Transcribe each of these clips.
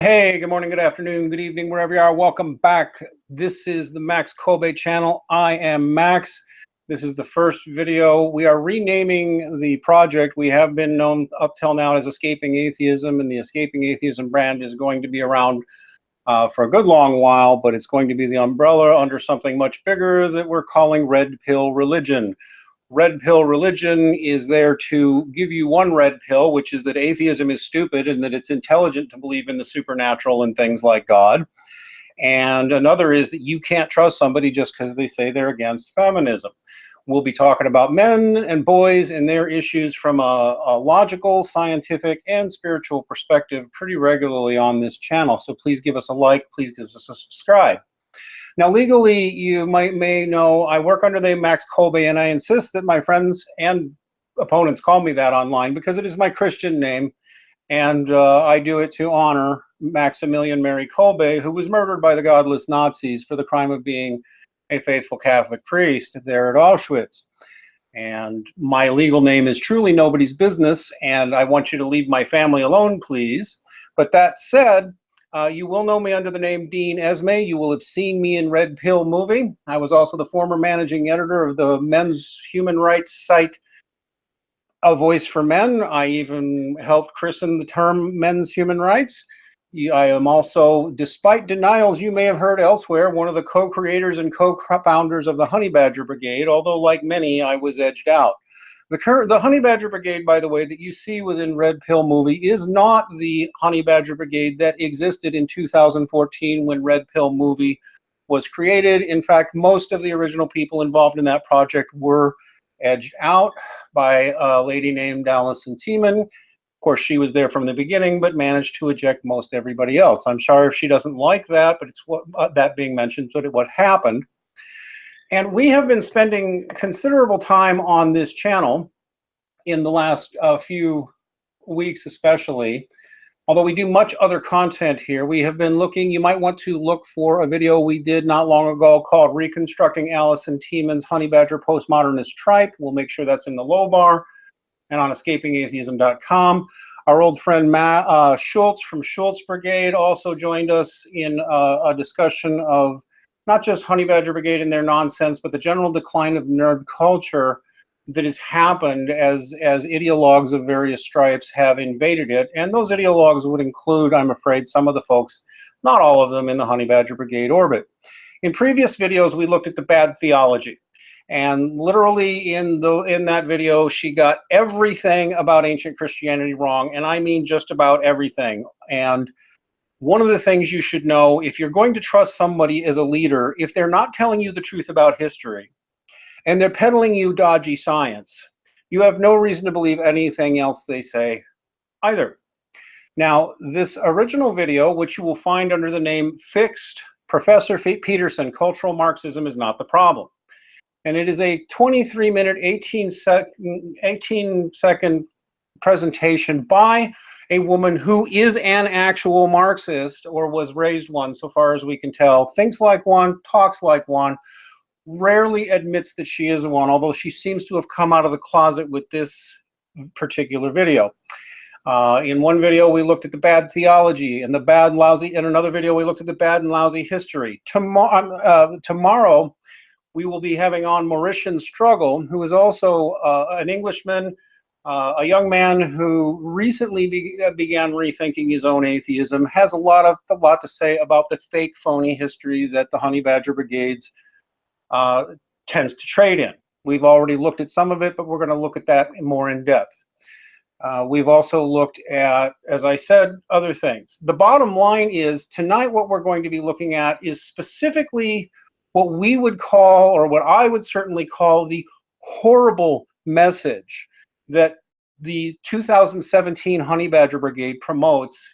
Hey, good morning, good afternoon, good evening, wherever you are. Welcome back. This is the Max Kobe channel. I am Max. This is the first video. We are renaming the project. We have been known up till now as Escaping Atheism, and the Escaping Atheism brand is going to be around for a good long while, but it's going to be the umbrella under something much bigger that we're calling Red Pill Religion. Red pill religion is there to give you one red pill, which is that atheism is stupid and that it's intelligent to believe in the supernatural and things like God. And another is that you can't trust somebody just because they say they're against feminism. We'll be talking about men and boys and their issues from a logical, scientific, and spiritual perspective pretty regularly on this channel. So please give us a like, please give us a subscribe. Now, legally, you may know I work under the name Max Kobe, and I insist that my friends and opponents call me that online because it is my Christian name, and I do it to honor Maximilian Mary Kolbe, who was murdered by the godless Nazis for the crime of being a faithful Catholic priest there at Auschwitz. And my legal name is truly nobody's business, and I want you to leave my family alone, please. But that said, you will know me under the name Dean Esme. You will have seen me in Red Pill movie. I was also the former managing editor of the men's human rights site, A Voice for Men. I even helped christen the term men's human rights. I am also, despite denials you may have heard elsewhere, one of the co-creators and co-founders of the Honey Badger Brigade, although like many, I was edged out. The Honey Badger Brigade, by the way, that you see within Red Pill movie is not the Honey Badger Brigade that existed in 2014 when Red Pill movie was created. In fact, most of the original people involved in that project were edged out by a lady named Allison Tiemann. Of course, she was there from the beginning, but managed to eject most everybody else. I'm sorry if she doesn't like that, but it's that being mentioned, but what happened. And we have been spending considerable time on this channel in the last few weeks especially. Although we do much other content here, we have been looking, you might want to look for a video we did not long ago called Reconstructing Allison Tiemann's Honey Badger Postmodernist Tripe. We'll make sure that's in the low bar and on escapingatheism.com. Our old friend Matt Schultz from Schultz Brigade also joined us in a discussion of not just Honey Badger Brigade and their nonsense, but the general decline of nerd culture that has happened as ideologues of various stripes have invaded it. And those ideologues would include, I'm afraid, some of the folks, not all of them, in the Honey Badger Brigade orbit. In previous videos, we looked at the bad theology. And literally in that video, she got everything about ancient Christianity wrong. And I mean just about everything. And one of the things you should know, if you're going to trust somebody as a leader, if they're not telling you the truth about history and they're peddling you dodgy science, you have no reason to believe anything else they say either. Now, this original video, which you will find under the name Fixed Professor Peterson, Cultural Marxism is Not the Problem. And it is a 23-minute, 18-second presentation by a woman who is an actual Marxist, or was raised one so far as we can tell, thinks like one, talks like one, rarely admits that she is one, although she seems to have come out of the closet with this particular video. In one video, we looked at the bad theology and the bad, lousy, in another video, we looked at the bad and lousy history. Tomorrow, we will be having on Mauritian Struggle, who is also an Englishman, a young man who recently began rethinking his own atheism, has a lot to say about the fake, phony history that the Honey Badger Brigades tends to trade in. We've already looked at some of it, but we're going to look at that more in depth. We've also looked at, as I said, other things. The bottom line is, tonight what we're going to be looking at is specifically what we would call, or what I would certainly call, the horrible message that the 2017 Honey Badger Brigade promotes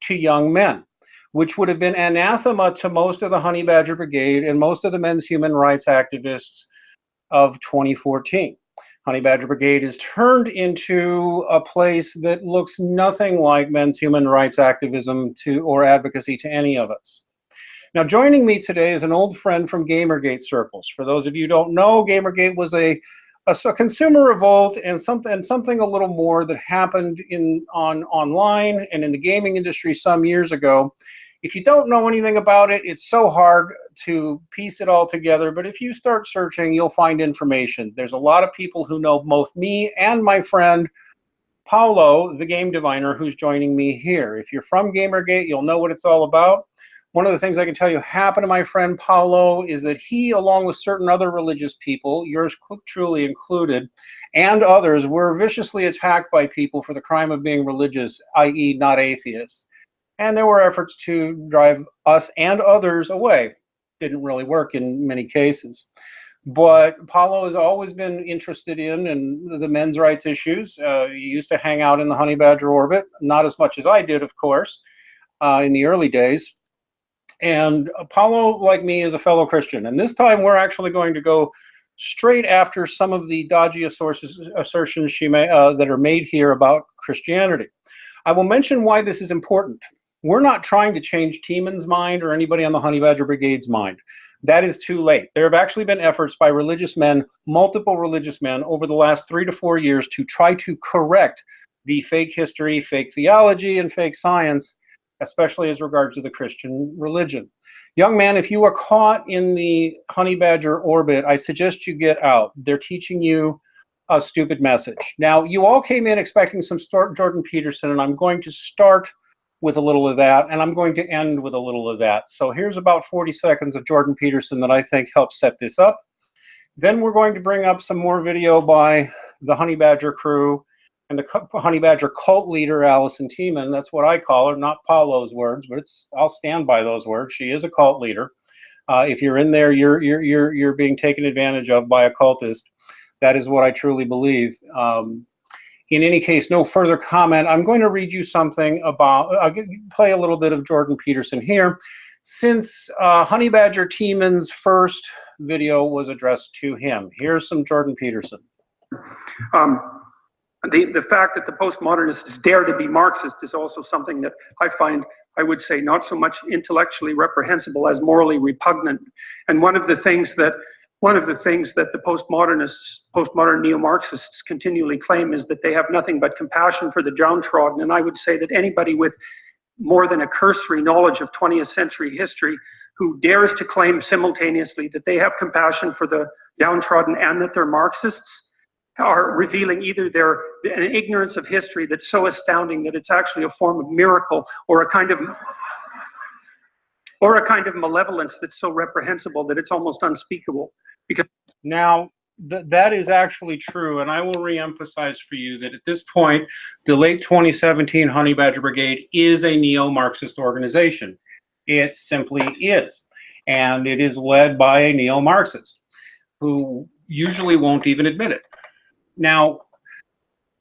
to young men, which would have been anathema to most of the Honey Badger Brigade and most of the men's human rights activists of 2014. Honey Badger Brigade is turned into a place that looks nothing like men's human rights activism or advocacy to any of us. Now, joining me today is an old friend from Gamergate circles. For those of you who don't know, Gamergate was a a consumer revolt and something a little more that happened online and in the gaming industry some years ago. If you don't know anything about it, it's so hard to piece it all together. But if you start searching, you'll find information. There's a lot of people who know both me and my friend Paulo, the Gamediviner, who's joining me here. If you're from Gamergate, you'll know what it's all about. One of the things I can tell you happened to my friend Paulo is that he, along with certain other religious people, yours truly included, and others, were viciously attacked by people for the crime of being religious, i.e. not atheists. And there were efforts to drive us and others away. Didn't really work in many cases. But Paulo has always been interested in the men's rights issues. He used to hang out in the honey badger orbit, not as much as I did, of course, in the early days. And Paulo, like me, is a fellow Christian. And this time we're actually going to go straight after some of the dodgy assertions that are made here about Christianity. I will mention why this is important. We're not trying to change Tieman's mind or anybody on the Honey Badger Brigade's mind. That is too late. There have actually been efforts by religious men, multiple religious men, over the last 3 to 4 years to try to correct the fake history, fake theology, and fake science, especially as regards to the Christian religion. Young man, if you are caught in the Honey Badger orbit, I suggest you get out. They're teaching you a stupid message. Now, you all came in expecting some Jordan Peterson, and I'm going to start with a little of that, and I'm going to end with a little of that. So here's about 40 seconds of Jordan Peterson that I think helps set this up. Then we're going to bring up some more video by the Honey Badger crew and the Honey Badger cult leader, Allison Tiemann. That's what I call her, not Paulo's words, but I'll stand by those words. She is a cult leader. If you're in there, you're being taken advantage of by a cultist. That is what I truly believe. In any case, no further comment. I'm going to read you something about, I'll play a little bit of Jordan Peterson here. Since Honey Badger Tiemann's first video was addressed to him. Here's some Jordan Peterson. The fact that the postmodernists dare to be Marxist is also something that I find, I would say, not so much intellectually reprehensible as morally repugnant. And one of the things that the postmodern neo-Marxists continually claim is that they have nothing but compassion for the downtrodden. And I would say that anybody with more than a cursory knowledge of 20th century history who dares to claim simultaneously that they have compassion for the downtrodden and that they're Marxists are revealing either an ignorance of history that's so astounding that it's actually a form of miracle, or a kind of malevolence that's so reprehensible that it's almost unspeakable. Because now, that is actually true, and I will re-emphasize for you that at this point, the late 2017 Honey Badger Brigade is a neo-Marxist organization. It simply is, and it is led by a neo-Marxist who usually won't even admit it. Now,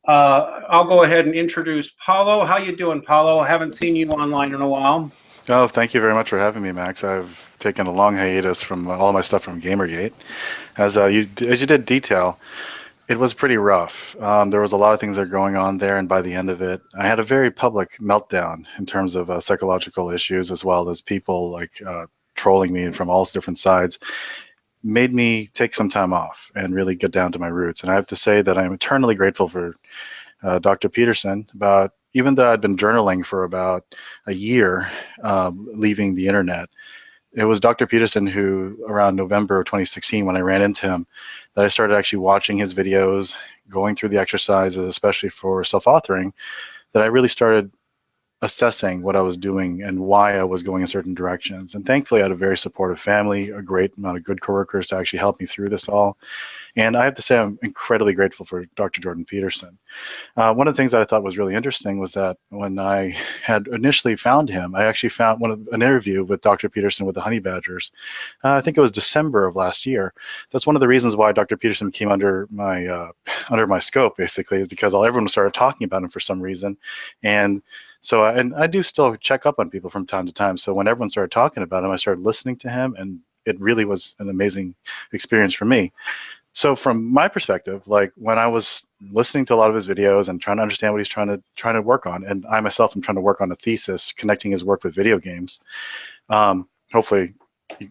I'll go ahead and introduce Paulo. How you doing, Paulo? I haven't seen you online in a while. Oh, thank you very much for having me, Max. I've taken a long hiatus from all my stuff from Gamergate. As you did detail, it was pretty rough. There was a lot of things that are going on there, and by the end of it, I had a very public meltdown in terms of psychological issues, as well as people like trolling me from all different sides. Made me take some time off and really get down to my roots. And I have to say that I'm eternally grateful for Dr. Peterson. Even though I'd been journaling for about a year, leaving the internet, it was Dr. Peterson who, around November of 2016, when I ran into him, that I started actually watching his videos, going through the exercises, especially for self-authoring, that I really started assessing what I was doing and why I was going in certain directions. And thankfully, I had a very supportive family, a great amount of good coworkers to actually help me through this all. And I have to say I'm incredibly grateful for Dr. Jordan Peterson. One of the things that I thought was really interesting was that when I had initially found him, I actually found an interview with Dr. Peterson with the Honey Badgers. I think it was December of last year. That's one of the reasons why Dr. Peterson came under my scope, basically, is because everyone started talking about him for some reason. And so, and I do still check up on people from time to time. So when everyone started talking about him, I started listening to him, and it really was an amazing experience for me. So from my perspective, like when I was listening to a lot of his videos and trying to understand what he's trying to work on, and I myself am trying to work on a thesis connecting his work with video games. Hopefully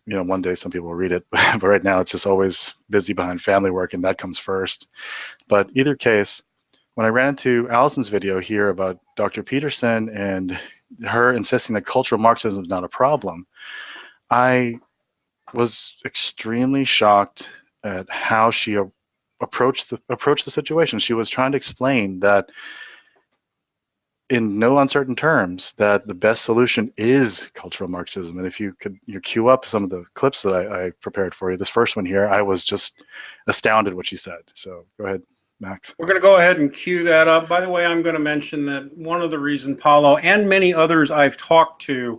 one day some people will read it, but right now it's just always busy behind family work, and that comes first. But either case, when I ran into Allison's video here about Dr. Peterson and her insisting that cultural Marxism is not a problem, I was extremely shocked at how she approached the situation. She was trying to explain that in no uncertain terms that the best solution is cultural Marxism. And if you queue up some of the clips that I prepared for you, this first one here, I was just astounded what she said. So go ahead, Max. We're going to go ahead and cue that up. By the way, I'm going to mention that one of the reasons Paulo and many others I've talked to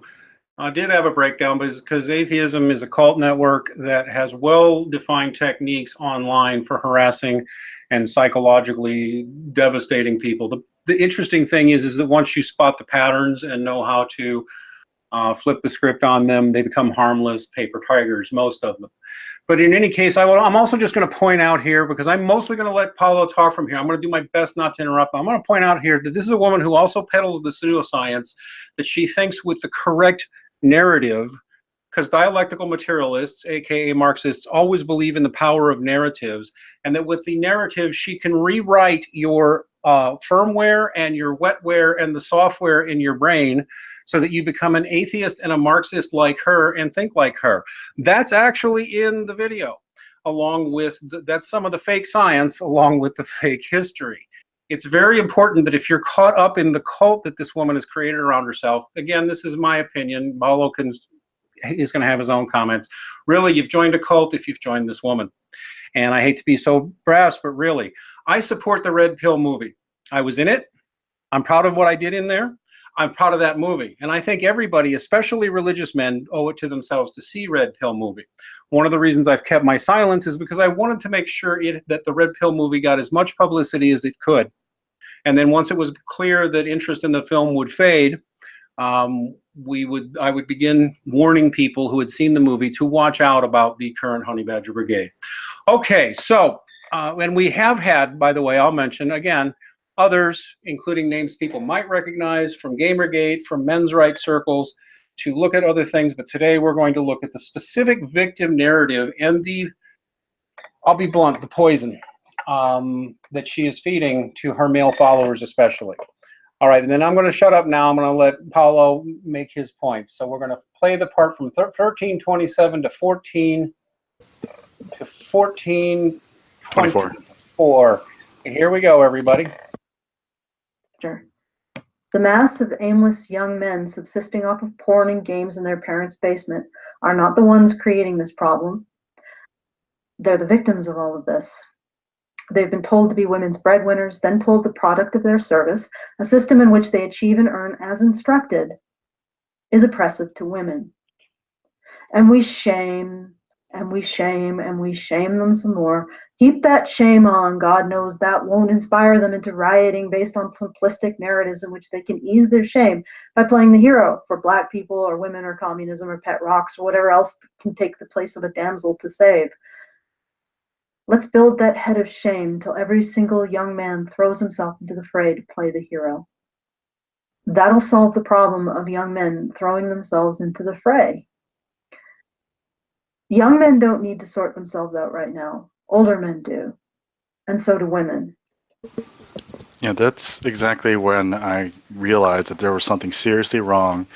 did have a breakdown, but it's because atheism is a cult network that has well-defined techniques online for harassing and psychologically devastating people. The interesting thing is that once you spot the patterns and know how to flip the script on them, they become harmless paper tigers, most of them. But in any case, I'm also just going to point out here, because I'm mostly going to let Paulo talk from here. I'm going to do my best not to interrupt. I'm going to point out here that this is a woman who also peddles the pseudoscience, that she thinks with the correct narrative, because dialectical materialists, aka Marxists, always believe in the power of narratives, and that with the narrative she can rewrite your firmware and your wetware and the software in your brain so that you become an atheist and a Marxist like her and think like her. That's actually in the video, along with that's some of the fake science along with the fake history. It's very important that if you're caught up in the cult that this woman has created around herself, again, this is my opinion, Paulo is going to have his own comments. Really, you've joined a cult if you've joined this woman. And I hate to be so brass, but really, I support the Red Pill movie. I was in it. I'm proud of what I did in there. I'm proud of that movie. And I think everybody, especially religious men, owe it to themselves to see Red Pill movie. One of the reasons I've kept my silence is because I wanted to make sure that the Red Pill movie got as much publicity as it could. And then once it was clear that interest in the film would fade, I would begin warning people who had seen the movie to watch out about the current Honey Badger Brigade. Okay, so, and we have had, by the way, I'll mention again, others, including names people might recognize from Gamergate, from men's rights circles, to look at other things. But today we're going to look at the specific victim narrative and the, I'll be blunt, the poison that she is feeding to her male followers especially. All right, and then I'm going to shut up now. I'm going to let Paulo make his points. So we're going to play the part from 1327 to 1424. Here we go, everybody. The mass of aimless young men subsisting off of porn and games in their parents' basement are not the ones creating this problem. They're the victims of all of this. They've been told to be women's breadwinners, then told the product of their service, a system in which they achieve and earn as instructed, is oppressive to women. And we shame, and we shame, and we shame them some more. Heap that shame on. God knows that won't inspire them into rioting based on simplistic narratives in which they can ease their shame by playing the hero for black people or women or communism or pet rocks or whatever else can take the place of a damsel to save. Let's build that head of shame till every single young man throws himself into the fray to play the hero. That'll solve the problem of young men throwing themselves into the fray. Young men don't need to sort themselves out right now. Older men do, and so do women. Yeah, that's exactly when I realized that there was something seriously wrong.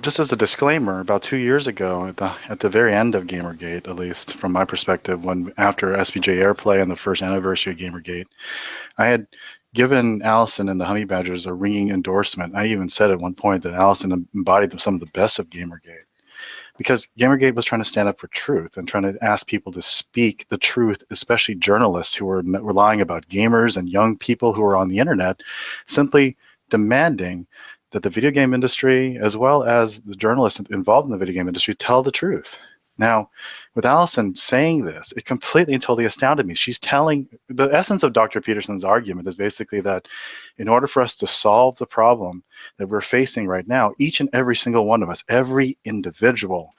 Just as a disclaimer, about 2 years ago, at the very end of Gamergate, at least from my perspective, after SBJ Airplay and the first anniversary of Gamergate, I had given Allison and the Honey Badgers a ringing endorsement. I even said at one point that Allison embodied some of the best of Gamergate, because Gamergate was trying to stand up for truth and trying to ask people to speak the truth, especially journalists who were lying about gamers and young people who were on the internet, simply demanding that the video game industry, as well as the journalists involved in the video game industry, tell the truth. Now, with Allison saying this, it completely and totally astounded me. She's telling, the essence of Dr. Peterson's argument is basically that in order for us to solve the problem that we're facing right now, each and every single one of us, every individual,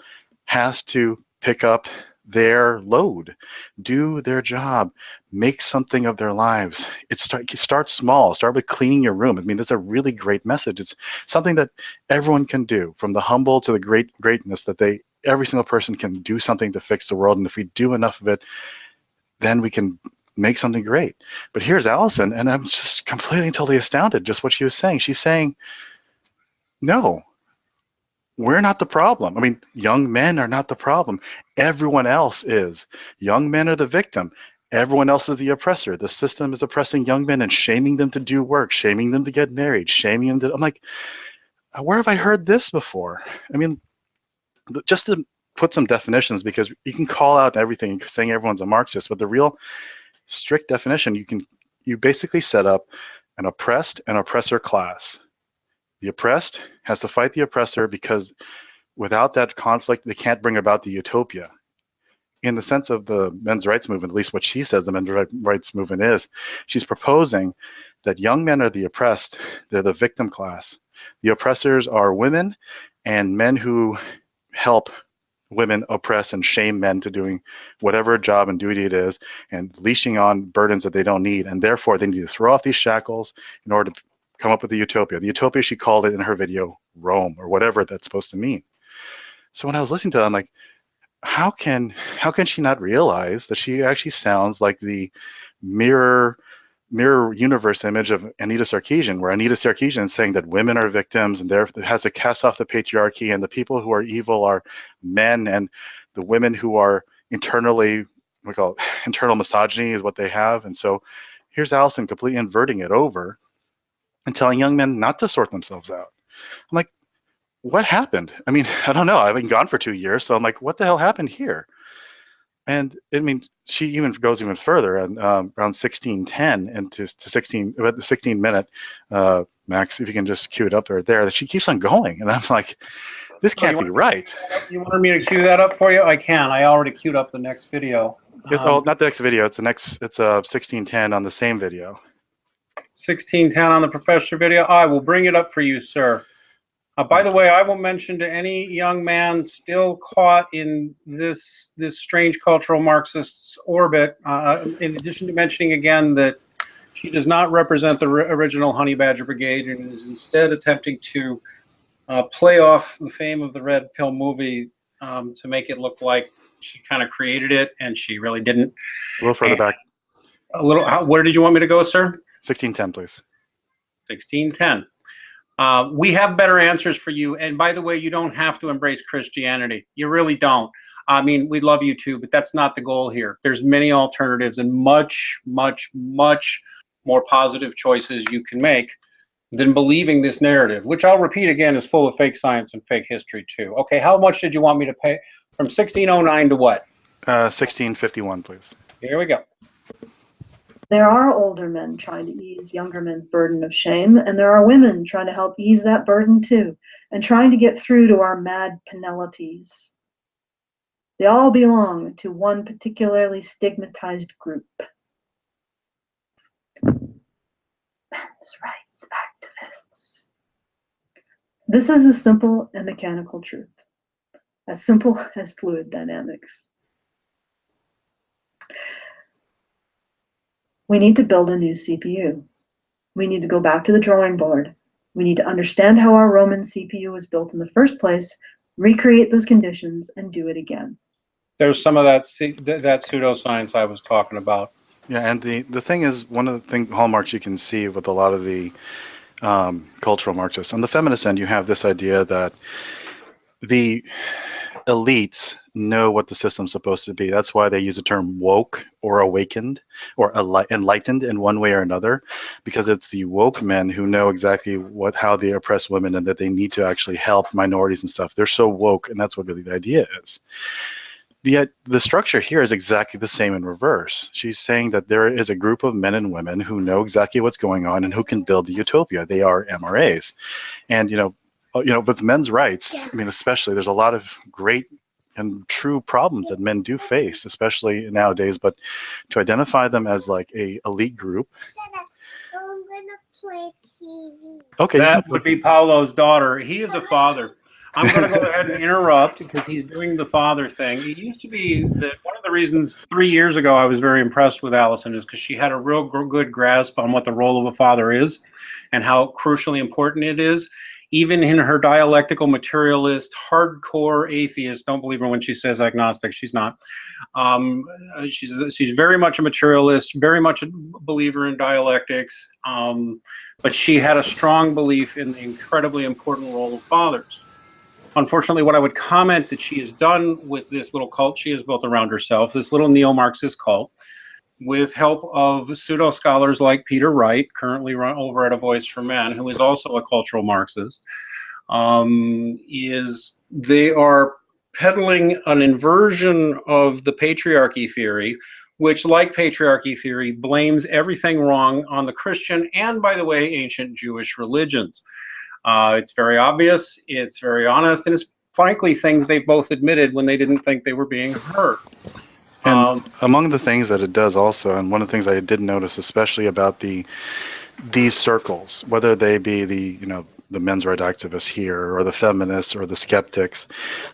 has to pick up their load, do their job, make something of their lives. Start small. Start with cleaning your room. I mean, that's a really great message. It's something that everyone can do, from the humble to the greatness that they every single person can do something to fix the world, and if we do enough of it, then we can make something great. But here's Allison, and I'm just completely and totally astounded just what she was saying. She's saying, no, we're not the problem. I mean, young men are not the problem. Everyone else is. Young men are the victim. Everyone else is the oppressor. The system is oppressing young men and shaming them to do work, shaming them to get married, shaming them to... I'm like, where have I heard this before? I mean, just to put some definitions, because you can call out everything saying everyone's a Marxist, but the real strict definition, you basically set up an oppressed and oppressor class. The oppressed has to fight the oppressor, because without that conflict, they can't bring about the utopia. In the sense of the men's rights movement, at least what she says the men's rights movement is, she's proposing that young men are the oppressed, they're the victim class. The oppressors are women and men who help women oppress and shame men to doing whatever job and duty it is, and leashing on burdens that they don't need, and therefore they need to throw off these shackles in order to come up with the utopia. The utopia, she called it in her video, Rome, or whatever that's supposed to mean. So when I was listening to that, I'm like, how can she not realize that she actually sounds like the mirror universe image of Anita Sarkeesian, where Anita Sarkeesian is saying that women are victims and there has to cast off the patriarchy, and the people who are evil are men, and the women who are internally, we call it internal misogyny, is what they have. And so here's Allison completely inverting it over and telling young men not to sort themselves out. I'm like, what happened? I mean, I don't know. I've been gone for 2 years, so I'm like, what the hell happened here? And I mean, she even goes even further, and around 16:10 and to 16, about the 16-minute, Max, if you can just cue it up right there, that she keeps on going, and I'm like, this can't be right. You wanted me to cue that up for you? I can. I already queued up the next video. Oh, not the next video. It's the next. It's 16:10 on the same video. 16:10 on the professor video. I will bring it up for you, sir. By the way, I will mention to any young man still caught in this strange cultural Marxist's orbit, in addition to mentioning again that she does not represent the original Honey Badger Brigade and is instead attempting to play off the fame of the Red Pill movie to make it look like she kind of created it, and she really didn't. A little further back. A little. Where did you want me to go, sir? 16:10, please. 16:10. We have better answers for you. And by the way, you don't have to embrace Christianity. You really don't. I mean, we love you too, but that's not the goal here. There's many alternatives and much, much, much more positive choices you can make than believing this narrative, which I'll repeat again is full of fake science and fake history too. Okay, how much did you want me to pay? From 1609 to what? 1651, please. Here we go. There are older men trying to ease younger men's burden of shame, and there are women trying to help ease that burden too, and trying to get through to our mad Penelopes. They all belong to one particularly stigmatized group. Men's rights activists. This is a simple and mechanical truth, as simple as fluid dynamics. We need to build a new CPU. We need to go back to the drawing board. We need to understand how our Roman CPU was built in the first place, recreate those conditions, and do it again. There's some of that pseudoscience I was talking about. Yeah, and the thing is, one of the hallmarks you can see with a lot of the cultural Marxists. On the feminist end, you have this idea that the elites know what the system's supposed to be. That's why they use the term woke or awakened or enlightened in one way or another, because it's the woke men who know exactly how they oppress women and that they need to actually help minorities and stuff. They're so woke, and that's what really the idea is. The structure here is exactly the same in reverse. She's saying that there is a group of men and women who know exactly what's going on and who can build the utopia. They are MRAs. And, with men's rights, I mean, especially, there's a lot of great and true problems that men do face, especially nowadays, but to identify them as like a elite group. I'm gonna play TV. Okay. That would be Paolo's daughter. He is a father. I'm going to go ahead and interrupt because he's doing the father thing. It used to be that one of the reasons 3 years ago I was very impressed with Allison is because she had a real good grasp on what the role of a father is and how crucially important it is. even in her dialectical materialist, hardcore atheist, don't believe her when she says agnostic, she's not. She's very much a materialist, very much a believer in dialectics, but she had a strong belief in the incredibly important role of fathers. Unfortunately, what I would comment that she has done with this little cult she has built around herself, this little neo-Marxist cult, with help of pseudo-scholars like Peter Wright, currently over at A Voice for Men, who is also a cultural Marxist, is they are peddling an inversion of the patriarchy theory, which, like patriarchy theory, blames everything wrong on the Christian and, by the way, ancient Jewish religions. It's very obvious, it's very honest, and it's frankly things they both admitted when they didn't think they were being heard. And among the things that it does also, and one of the things I did notice, especially about these circles, whether they be the men's rights activists here or the feminists or the skeptics,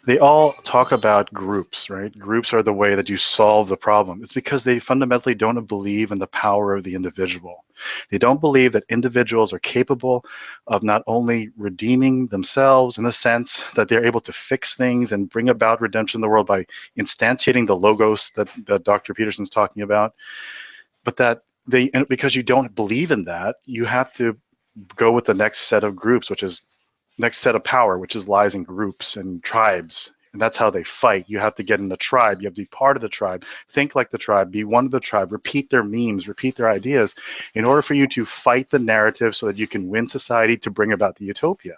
they all talk about groups, right? Groups are the way that you solve the problem. It's because they fundamentally don't believe in the power of the individual. They don't believe that individuals are capable of not only redeeming themselves in the sense that they're able to fix things and bring about redemption in the world by instantiating the logos that Dr. Peterson's talking about, but that because you don't believe in that, you have to go with the next set of groups, which is next set of power, which is lies in groups and tribes. And that's how they fight. You have to get in the tribe. You have to be part of the tribe. Think like the tribe. Be one of the tribe. Repeat their memes. Repeat their ideas in order for you to fight the narrative so that you can win society to bring about the utopia.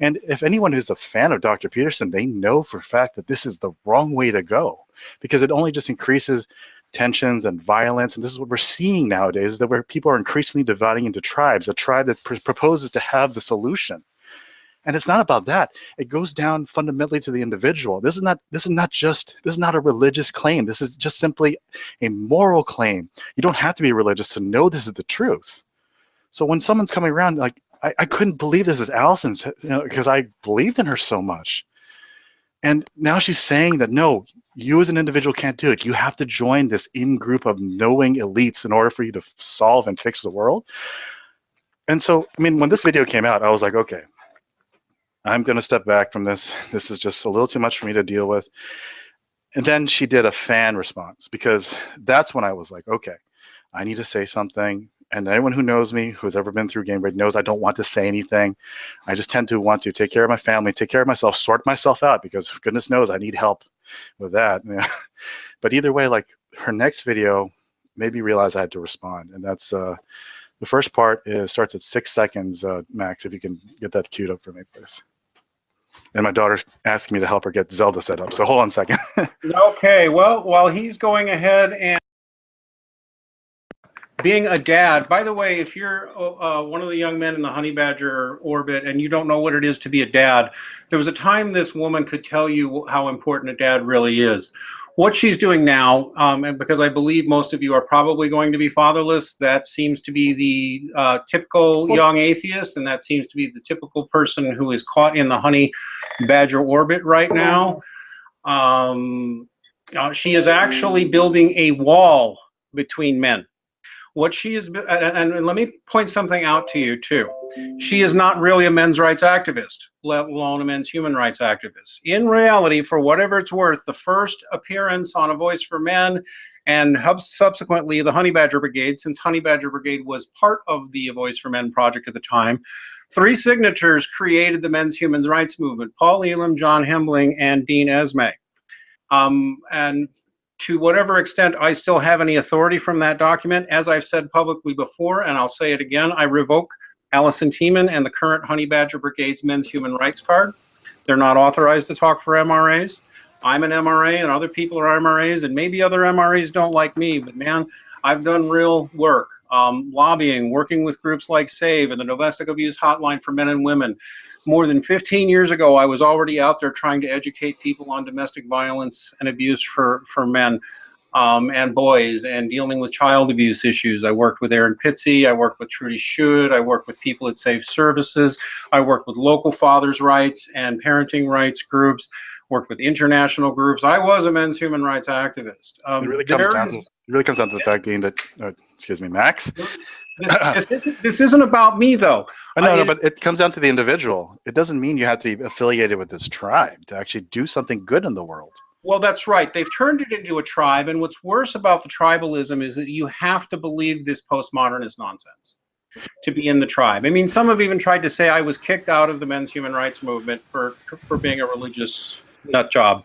And if anyone who's a fan of Dr. Peterson, they know for a fact that this is the wrong way to go, because it only just increases tensions and violence. And this is what we're seeing nowadays, is that where people are increasingly dividing into tribes, a tribe that proposes to have the solution. And it's not about that. It goes down fundamentally to the individual. This is not a religious claim. This is just simply a moral claim. You don't have to be religious to know this is the truth. So when someone's coming around, like, I couldn't believe this is Allison's, because I believed in her so much. And now she's saying that, no, you as an individual can't do it. You have to join this in-group of knowing elites in order for you to solve and fix the world. And so, I mean, when this video came out, I was like, okay, I'm going to step back from this. This is just a little too much for me to deal with. And then she did a fan response, because that's when I was like, okay, I need to say something. And anyone who knows me, who's ever been through Gamediviner, knows I don't want to say anything. I just tend to want to take care of my family, take care of myself, sort myself out, because goodness knows I need help with that. But either way, like, her next video made me realize I had to respond. And that's the first part starts at 6 seconds. Max, if you can get that queued up for me, please. And my daughter's asking me to help her get Zelda set up. So hold on a second. Okay, well, while he's going ahead and being a dad, by the way, if you're one of the young men in the honey badger orbit and you don't know what it is to be a dad, there was a time this woman could tell you how important a dad really is. What she's doing now, and because I believe most of you are probably going to be fatherless, that seems to be the typical young atheist, and that seems to be the typical person who is caught in the honey badger orbit right now. She is actually building a wall between men. What she is, and let me point something out to you too. She is not really a men's rights activist, let alone a men's human rights activist. In reality, for whatever it's worth, the first appearance on A Voice for Men and subsequently the Honey Badger Brigade, since Honey Badger Brigade was part of the A Voice for Men project at the time, 3 signatures created the men's human rights movement: Paul Elam, John Hembling, and Dean Esme. And to whatever extent I still have any authority from that document, as I've said publicly before, and I'll say it again, I revoke Allison Tiemann and the current Honey Badger Brigade's Men's Human Rights card. They're not authorized to talk for MRAs. I'm an MRA and other people are MRAs, and maybe other MRAs don't like me, but man, I've done real work, lobbying, working with groups like SAVE and the Domestic Abuse Hotline for Men and Women. More than 15 years ago, I was already out there trying to educate people on domestic violence and abuse for men and boys, and dealing with child abuse issues. I worked with Aaron Pitsy, I worked with Trudy Schud, I worked with people at Safe Services, I worked with local fathers' rights and parenting rights groups, worked with international groups. I was a men's human rights activist. It really comes down to really comes down to the fact being that, excuse me, Max. This isn't about me, though. No, but it comes down to the individual. It doesn't mean you have to be affiliated with this tribe to actually do something good in the world. Well, that's right. They've turned it into a tribe, and what's worse about the tribalism is that you have to believe this postmodernist nonsense to be in the tribe. I mean, some have even tried to say I was kicked out of the men's human rights movement for being a religious nut job.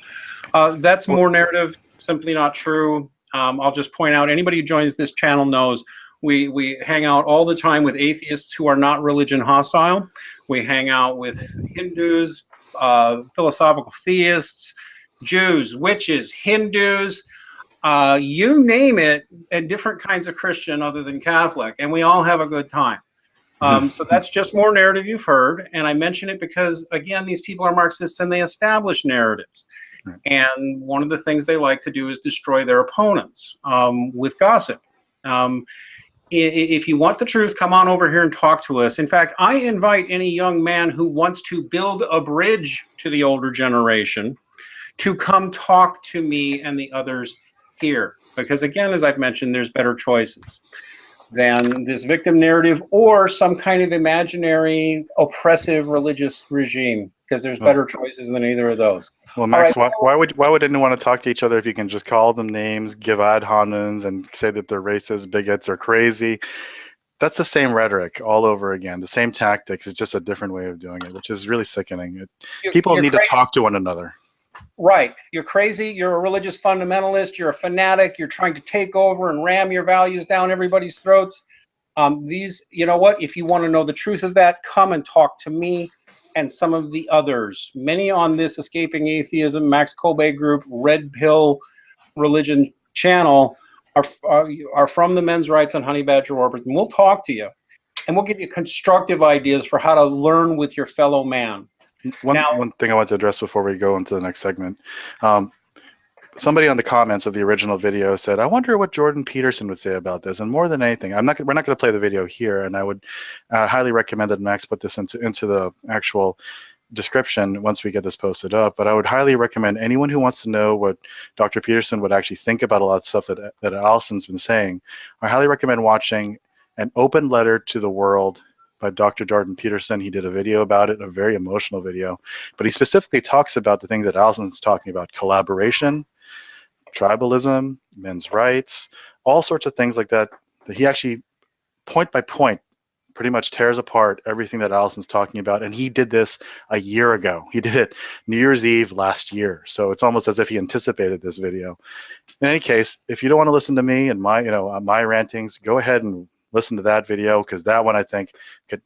That's more narrative, simply not true. I'll just point out, anybody who joins this channel knows we hang out all the time with atheists who are not religion hostile. We hang out with Hindus, philosophical theists, Jews, witches, Hindus, you name it, and different kinds of Christian other than Catholic, and we all have a good time. So that's just more narrative you've heard, and I mention it because, again, these people are Marxists and they establish narratives. And one of the things they like to do is destroy their opponents with gossip. If you want the truth, come on over here and talk to us. In fact, I invite any young man who wants to build a bridge to the older generation to come talk to me and the others here. Because again, as I've mentioned, there's better choices than this victim narrative or some kind of imaginary oppressive religious regime, because there's better choices than either of those. Well, Max, right. why would anyone want to talk to each other if you can just call them names, give ad hominems, and say that they're racist, bigots, or crazy? That's the same rhetoric all over again. The same tactics. It's just a different way of doing it, which is really sickening. People need to talk to one another. Right. You're crazy. You're a religious fundamentalist. You're a fanatic. You're trying to take over and ram your values down everybody's throats. You know what? If you want to know the truth of that, come and talk to me and some of the others. Many on this Escaping Atheism, Max Kobe group, Red Pill Religion channel are from the Men's Rights and Honey Badger Orbit, and we'll talk to you. And we'll give you constructive ideas for how to learn with your fellow man. One thing I want to address before we go into the next segment. Somebody on the comments of the original video said, I wonder what Jordan Peterson would say about this. And more than anything, we're not going to play the video here, and I would highly recommend that Max put this into the actual description once we get this posted up. But I would highly recommend anyone who wants to know what Dr. Peterson would actually think about a lot of stuff that Allison's been saying, I highly recommend watching An Open Letter to the World by Dr. Jordan Peterson. He did a video about it, a very emotional video, but he specifically talks about the things that Allison's talking about: collaboration, tribalism, men's rights, all sorts of things like that, that he actually, point by point, pretty much tears apart everything that Allison's talking about. And he did this a year ago. He did it New Year's Eve last year. So it's almost as if he anticipated this video. In any case, if you don't want to listen to me and my rantings, go ahead and listen to that video, because that one I think could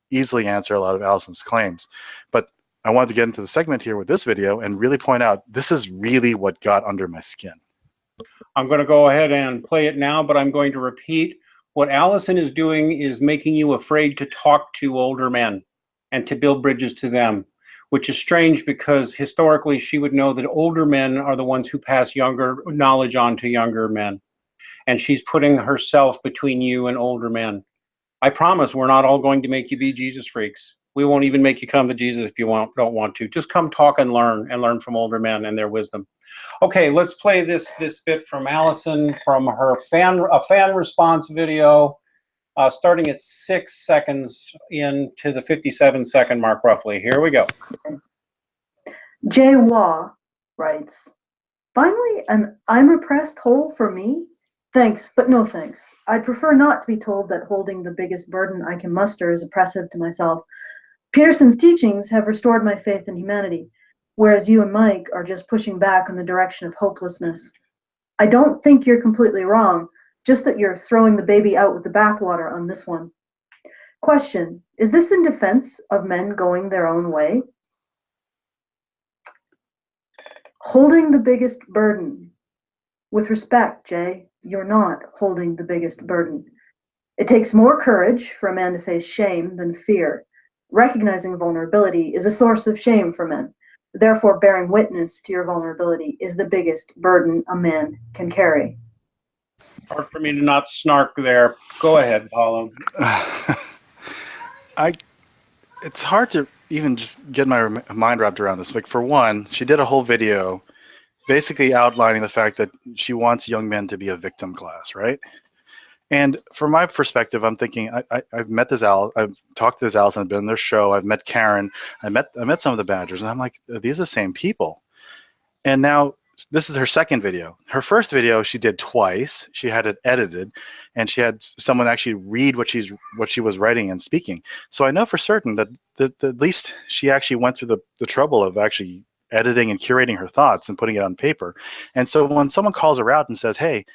easily answer a lot of Allison's claims. But I wanted to get into the segment here with this video and really point out this is really what got under my skin. I'm going to go ahead and play it now, but I'm going to repeat. What Allison is doing is making you afraid to talk to older men and to build bridges to them, which is strange because historically she would know that older men are the ones who pass younger knowledge on to younger men. And she's putting herself between you and older men. I promise we're not all going to make you be Jesus freaks. We won't even make you come to Jesus if you don't want to. Just come talk and learn from older men and their wisdom. Okay, let's play this bit from Allison from her fan response video, starting at 6 seconds into the 57-second mark, roughly. Here we go. Jay Wah writes, finally, an I'm oppressed hole for me? Thanks, but no thanks. I'd prefer not to be told that holding the biggest burden I can muster is oppressive to myself. Peterson's teachings have restored my faith in humanity, whereas you and Mike are just pushing back in the direction of hopelessness. I don't think you're completely wrong, just that you're throwing the baby out with the bathwater on this one. Question, is this in defense of men going their own way? Holding the biggest burden. With respect, Jay, you're not holding the biggest burden. It takes more courage for a man to face shame than fear. Recognizing vulnerability is a source of shame for men. Therefore, bearing witness to your vulnerability is the biggest burden a man can carry. Hard for me to not snark there. Go ahead, Paulo. It's hard to even just get my mind wrapped around this. Like, for one, she did a whole video basically outlining the fact that she wants young men to be a victim class, right? And from my perspective, I'm thinking I've met this I've talked to this Allison, I've been on their show, I've met Karen, I met some of the Badgers, and I'm like, are these the same people? And now this is her second video. Her first video she did twice. She had it edited, and she had someone actually read what she was writing and speaking. So I know for certain that at least she actually went through the trouble of actually editing and curating her thoughts and putting it on paper. And so when someone calls her out and says, "Hey,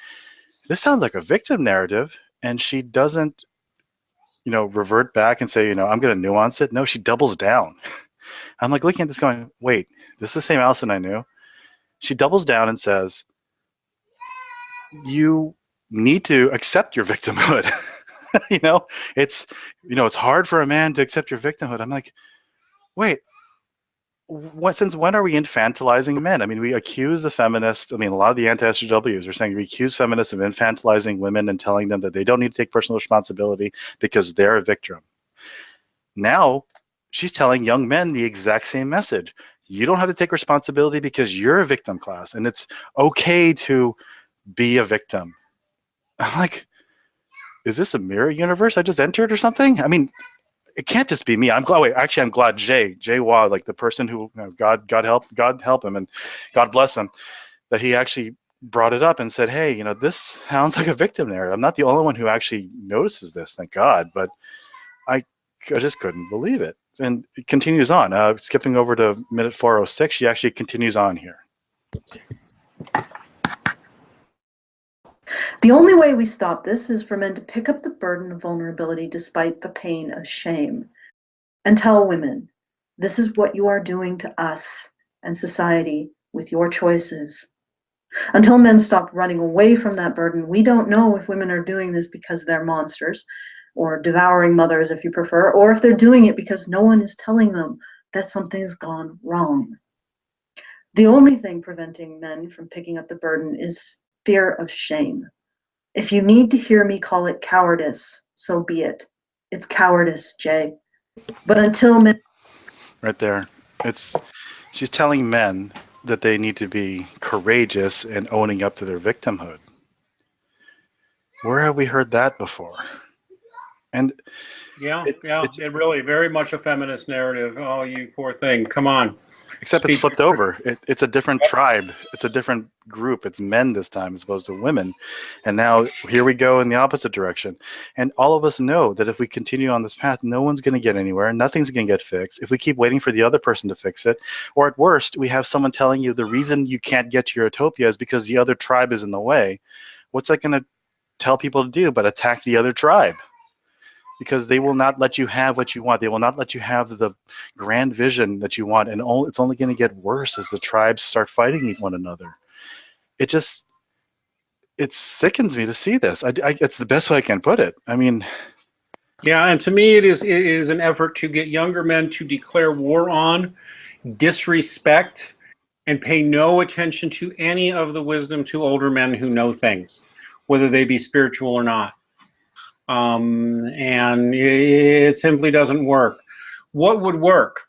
this sounds like a victim narrative," and she doesn't, revert back and say, I'm going to nuance it. No, she doubles down. I'm like looking at this going, wait, this is the same Allison I knew. She doubles down and says, you need to accept your victimhood. It's hard for a man to accept your victimhood. I'm like, wait, since when are we infantilizing men? I mean, we accuse the feminists. I mean, a lot of the anti-SJWs are saying we accuse feminists of infantilizing women and telling them that they don't need to take personal responsibility because they're a victim. Now, she's telling young men the exact same message. You don't have to take responsibility because you're a victim class, and it's okay to be a victim. I'm like, is this a mirror universe I just entered or something? I mean, it can't just be me. I'm glad. Wait, actually, I'm glad Jay Waugh, like the person who, God help him, and God bless him, that he actually brought it up and said, hey, this sounds like a victim narrative. I'm not the only one who actually notices this, thank God. But I just couldn't believe it. And it continues on. Skipping over to minute 406, she actually continues on here. The only way we stop this is for men to pick up the burden of vulnerability despite the pain of shame and tell women, this is what you are doing to us and society with your choices. Until men stop running away from that burden, we don't know if women are doing this because they're monsters or devouring mothers, if you prefer, or if they're doing it because no one is telling them that something's gone wrong. The only thing preventing men from picking up the burden is fear of shame. If you need to hear me call it cowardice, so be it. It's cowardice, Jay. But until men... Right there. She's telling men that they need to be courageous and owning up to their victimhood. Where have we heard that before? And it really very much a feminist narrative. Oh, you poor thing. Come on. Except it's flipped over. It's a different tribe. It's a different group. It's men this time as opposed to women. And now here we go in the opposite direction. And all of us know that if we continue on this path, no one's going to get anywhere. Nothing's going to get fixed. If we keep waiting for the other person to fix it, or at worst, we have someone telling you the reason you can't get to your utopia is because the other tribe is in the way. What's that going to tell people to do but attack the other tribe? Because they will not let you have what you want. They will not let you have the grand vision that you want, and it's only going to get worse as the tribes start fighting one another. It sickens me to see this. It's the best way I can put it. I mean, yeah, and to me, it is an effort to get younger men to declare war on, disrespect, and pay no attention to any of the wisdom to older men who know things, whether they be spiritual or not. And it simply doesn't work. What would work?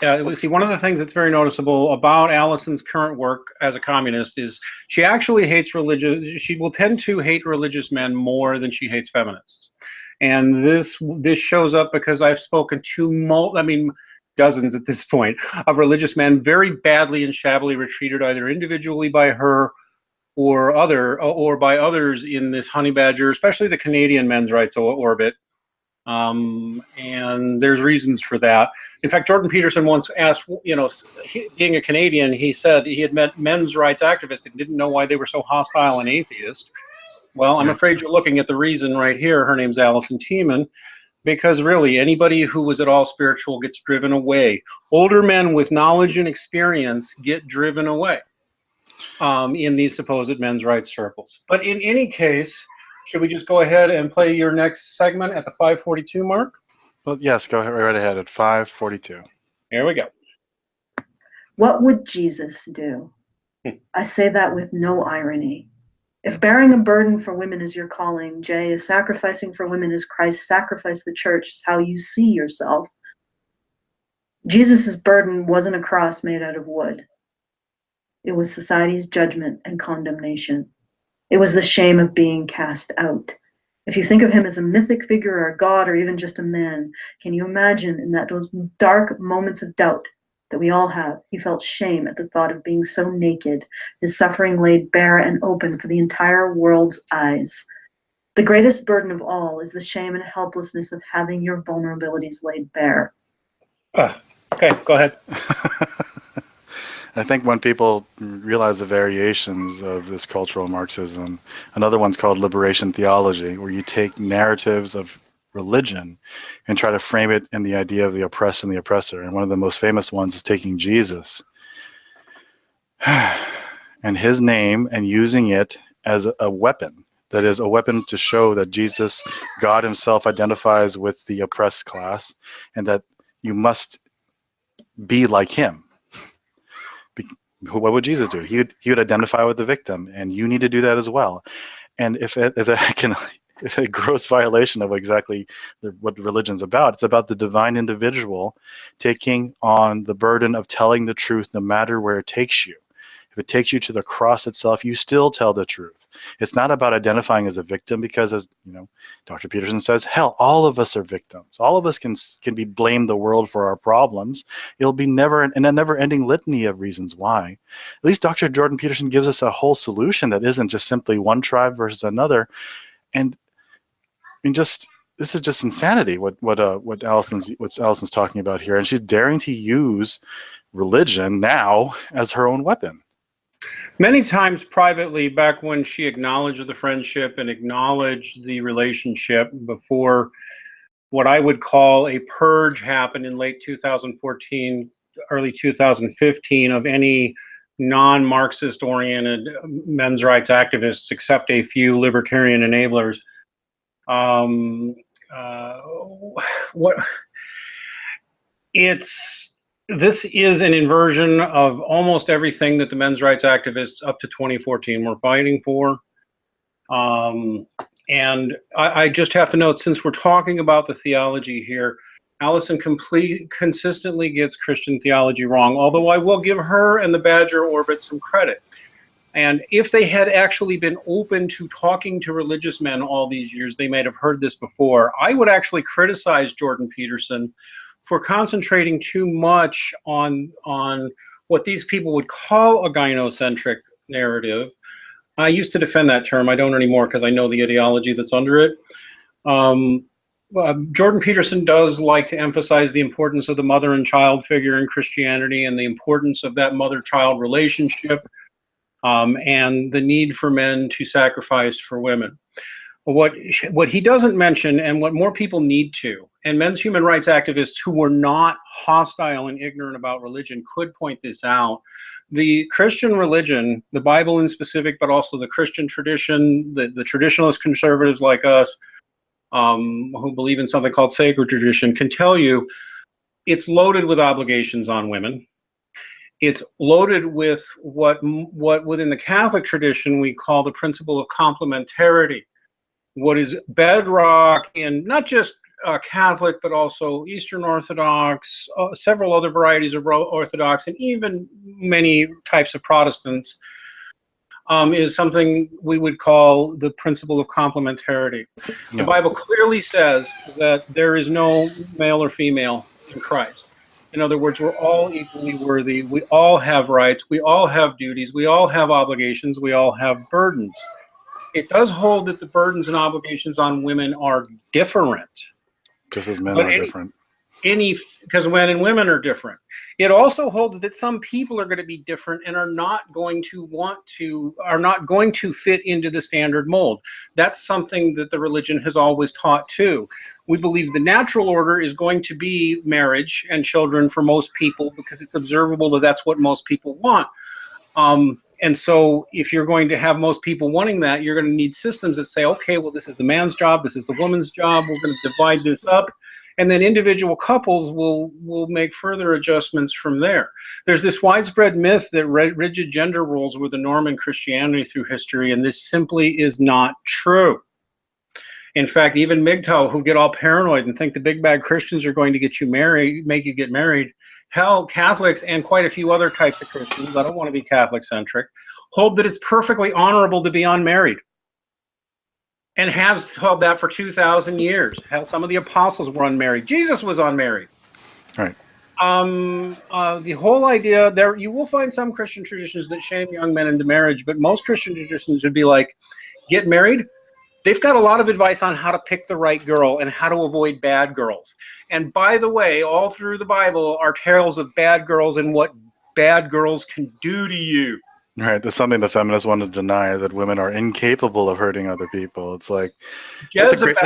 See, one of the things that's very noticeable about Allison's current work as a communist is she actually hates she will tend to hate religious men more than she hates feminists. And this shows up because I've spoken to dozens at this point of religious men very badly and shabbily treated either individually by her or by others in this honey badger, especially the Canadian men's rights orbit. And there's reasons for that. In fact, Jordan Peterson once asked, being a Canadian, he said he had met men's rights activists and didn't know why they were so hostile and atheist. Well, I'm afraid you're looking at the reason right here. Her name's Allison Tiemann, because really anybody who was at all spiritual gets driven away. Older men with knowledge and experience get driven away in these supposed men's rights circles. But in any case, should we just go ahead and play your next segment at the 5:42 mark? Well, yes, go right ahead at 5:42. Here we go. What would Jesus do? I say that with no irony. If bearing a burden for women is your calling, Jay, if sacrificing for women as Christ sacrificed the church is how you see yourself, Jesus's burden wasn't a cross made out of wood. It was society's judgment and condemnation. It was the shame of being cast out. If you think of him as a mythic figure or a god or even just a man, can you imagine in those dark moments of doubt that we all have, he felt shame at the thought of being so naked, his suffering laid bare and open for the entire world's eyes. The greatest burden of all is the shame and helplessness of having your vulnerabilities laid bare. Okay, go ahead. I think when people realize the variations of this cultural Marxism, another one's called liberation theology, where you take narratives of religion and try to frame it in the idea of the oppressed and the oppressor. And one of the most famous ones is taking Jesus and his name and using it as a weapon. That is a weapon to show that Jesus, God himself, identifies with the oppressed class and that you must be like him. What would Jesus do? He would identify with the victim, and you need to do that as well. And if a gross violation of exactly what religion's about, it's about the divine individual taking on the burden of telling the truth no matter where it takes you. If it takes you to the cross itself, you still tell the truth. It's not about identifying as a victim because, as you know, Dr. Peterson says, hell, all of us are victims. All of us can be blamed the world for our problems. It'll be a never-ending litany of reasons why. At least Dr. Jordan Peterson gives us a whole solution that isn't just simply one tribe versus another. And I mean, this is just insanity. What Allison's talking about here, and she's daring to use religion now as her own weapon. Many times privately, back when she acknowledged the friendship and acknowledged the relationship before what I would call a purge happened in late 2014, early 2015 of any non-Marxist oriented men's rights activists except a few libertarian enablers. This is an inversion of almost everything that the men's rights activists up to 2014 were fighting for. And I just have to note, since we're talking about the theology here, Allison consistently gets Christian theology wrong, although I will give her and the Badger Orbit some credit. And if they had actually been open to talking to religious men all these years, they might have heard this before. I would actually criticize Jordan Peterson for concentrating too much on what these people would call a gynocentric narrative. I used to defend that term. I don't anymore because I know the ideology that's under it. Jordan Peterson does like to emphasize the importance of the mother and child figure in Christianity and the importance of that mother-child relationship and the need for men to sacrifice for women. What he doesn't mention, and what more people need to, and men's human rights activists who were not hostile and ignorant about religion could point this out. The Christian religion, the Bible in specific, but also the Christian tradition, the traditionalist conservatives like us, who believe in something called sacred tradition, can tell you it's loaded with obligations on women. It's loaded with what within the Catholic tradition we call the principle of complementarity. What is bedrock in not just Catholic, but also Eastern Orthodox, several other varieties of Orthodox, and even many types of Protestants, is something we would call the principle of complementarity. Yeah. The Bible clearly says that there is no male or female in Christ. In other words, we're all equally worthy. We all have rights. We all have duties. We all have obligations. We all have burdens. It does hold that the burdens and obligations on women are different. Just as men are different. Because men and women are different. It also holds that some people are going to be different and are not going to fit into the standard mold. That's something that the religion has always taught too. We believe the natural order is going to be marriage and children for most people because it's observable that that's what most people want. And so if you're going to have most people wanting that, you're going to need systems that say, okay, well, this is the man's job, this is the woman's job, we're going to divide this up. And then individual couples will make further adjustments from there. There's this widespread myth that rigid gender roles were the norm in Christianity through history, and this simply is not true. In fact, even MGTOW, who get all paranoid and think the big bad Christians are going to get you married, make you get married, Hell, Catholics and quite a few other types of Christians, I don't want to be Catholic-centric, hold that it's perfectly honorable to be unmarried. And has held that for 2,000 years. Hell, some of the apostles were unmarried. Jesus was unmarried. Right. The whole idea there, you will find some Christian traditions that shame young men into marriage, but most Christian traditions would be like, get married. They've got a lot of advice on how to pick the right girl and how to avoid bad girls. And by the way, all through the Bible are tales of bad girls and what bad girls can do to you. Right. That's something the feminists want to deny, that women are incapable of hurting other people. It's like Jezebel,